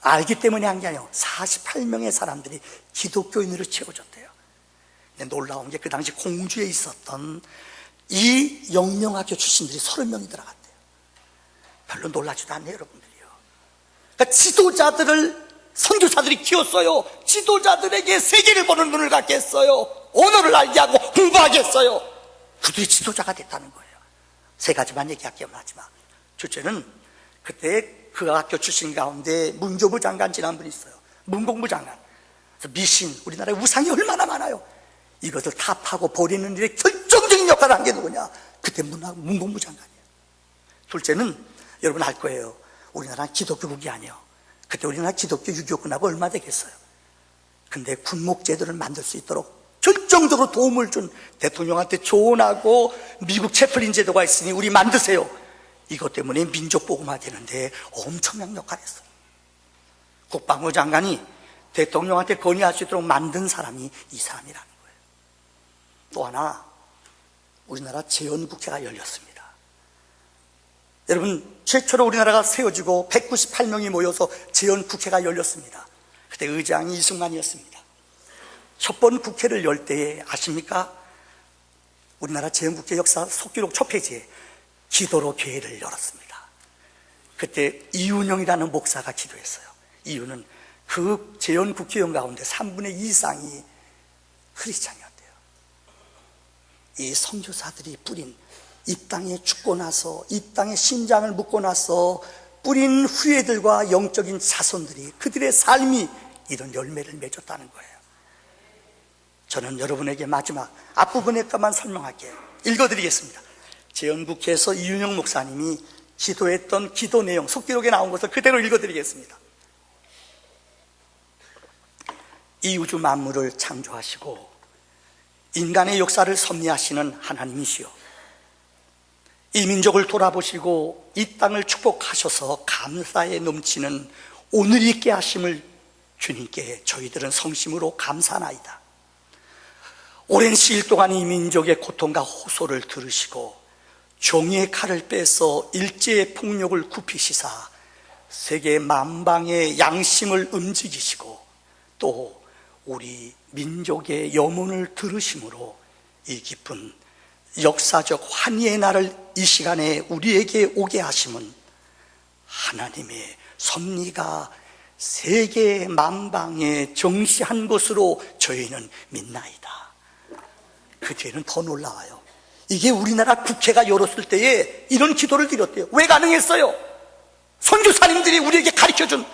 알기 때문에 한 게 아니에요. 48명의 사람들이 기독교인으로 채워졌대요. 근데 놀라운 게 그 당시 공주에 있었던 이 영명학교 출신들이 30명이 들어갔대요. 별로 놀라지도 않네요, 여러분들이요. 그러니까 지도자들을 선교사들이 키웠어요. 지도자들에게 세계를 보는 눈을 갖게 했어요. 언어를 알게 하고 공부하게 했어요. 그들이 지도자가 됐다는 거예요. 세 가지만 얘기할게요, 마지막. 첫째는 그때 그 학교 출신 가운데 문교부 장관 지난 분이 있어요. 문공부 장관. 그래서 미신, 우리나라에 우상이 얼마나 많아요. 이것을 타파하고 버리는 일에 결정적인 역할을 한 게 누구냐? 그때 문공부 장관이에요. 둘째는 여러분 알 거예요. 우리나라는 기독교국이 아니에요. 그때 우리나라 기독교 6.25 끝나고 얼마 되겠어요. 근데 군목제도를 만들 수 있도록 결정적으로 도움을 준 대통령한테 조언하고 미국 채플린 제도가 있으니 우리 만드세요. 이것 때문에 민족복음화 되는데 엄청난 역할을 했어요. 국방부 장관이 대통령한테 건의할 수 있도록 만든 사람이 이 사람이라는 거예요. 또 하나, 우리나라 재헌국회가 열렸습니다. 여러분, 최초로 우리나라가 세워지고 198명이 모여서 재헌국회가 열렸습니다. 그때 의장이 이승만이었습니다. 첫 번 국회를 열 때에 아십니까? 우리나라 재헌국회 역사 속기록 첫 페이지에 기도로 교회를 열었습니다. 그때 이윤영이라는 목사가 기도했어요. 이유는 그 재헌국회의원 가운데 3분의 2 이상이 크리스찬이었대요. 이 선교사들이 뿌린, 이 땅에 죽고 나서, 이 땅에 심장을 묻고 나서 뿌린 후예들과 영적인 자손들이, 그들의 삶이 이런 열매를 맺었다는 거예요. 저는 여러분에게 마지막 앞부분에까만 설명할게요. 읽어드리겠습니다. 재헌국회에서 이윤영 목사님이 기도했던 기도 내용, 속기록에 나온 것을 그대로 읽어드리겠습니다. 이 우주 만물을 창조하시고 인간의 역사를 섭리하시는 하나님이시여, 이 민족을 돌아보시고 이 땅을 축복하셔서 감사에 넘치는 오늘 있게 하심을 주님께 저희들은 성심으로 감사하나이다. 오랜 시일 동안 이 민족의 고통과 호소를 들으시고 정의의 칼을 빼서 일제의 폭력을 굽히시사 세계 만방의 양심을 움직이시고 또 우리 민족의 염원을 들으심으로 이 깊은 역사적 환희의 날을 이 시간에 우리에게 오게 하심은 하나님의 섭리가 세계 만방에 정시한 것으로 저희는 믿나이다. 그 뒤에는 더 놀라워요. 이게 우리나라 국회가 열었을 때에 이런 기도를 드렸대요. 왜 가능했어요? 선교사님들이 우리에게 가르쳐준,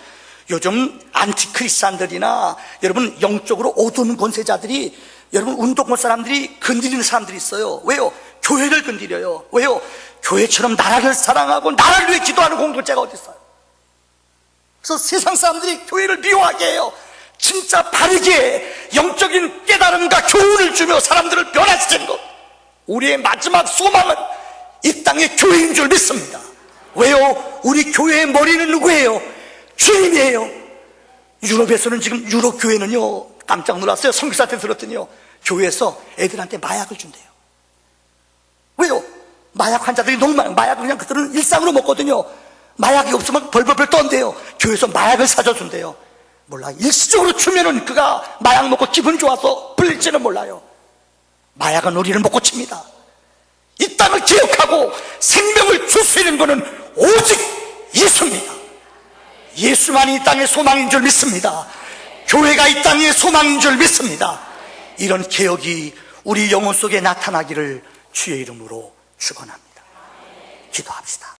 요즘 안티크리스찬들이나 여러분 영적으로 어두운 권세자들이, 여러분 운동권 사람들이 건드리는 사람들이 있어요. 왜요? 교회를 건드려요. 왜요? 교회처럼 나라를 사랑하고 나라를 위해 기도하는 공동체가 어디 있어요? 그래서 세상 사람들이 교회를 미워하게 해요. 진짜 바르게 영적인 깨달음과 교훈을 주며 사람들을 변화시키는 것, 우리의 마지막 소망은 이 땅의 교회인 줄 믿습니다. 왜요? 우리 교회의 머리는 누구예요? 주님이에요. 유럽에서는 지금 유럽 교회는요, 깜짝 놀랐어요. 선교사한테 들었더니요, 교회에서 애들한테 마약을 준대요. 왜요? 마약 환자들이 너무 많아요. 마약을 그냥 그들은 일상으로 먹거든요. 마약이 없으면 벌벌벌 떤대요. 교회에서 마약을 사줘준대요. 몰라, 일시적으로 주면은 그가 마약 먹고 기분 좋아서 풀릴지는 몰라요. 마약은 우리를 못 고칩니다. 이 땅을 기억하고 생명을 줄 수 있는 것은 오직 예수입니다. 예수만이 이 땅의 소망인 줄 믿습니다. 교회가 이 땅의 소망인 줄 믿습니다. 이런 개혁이 우리 영혼 속에 나타나기를 주의 이름으로 축원합니다. 기도합시다.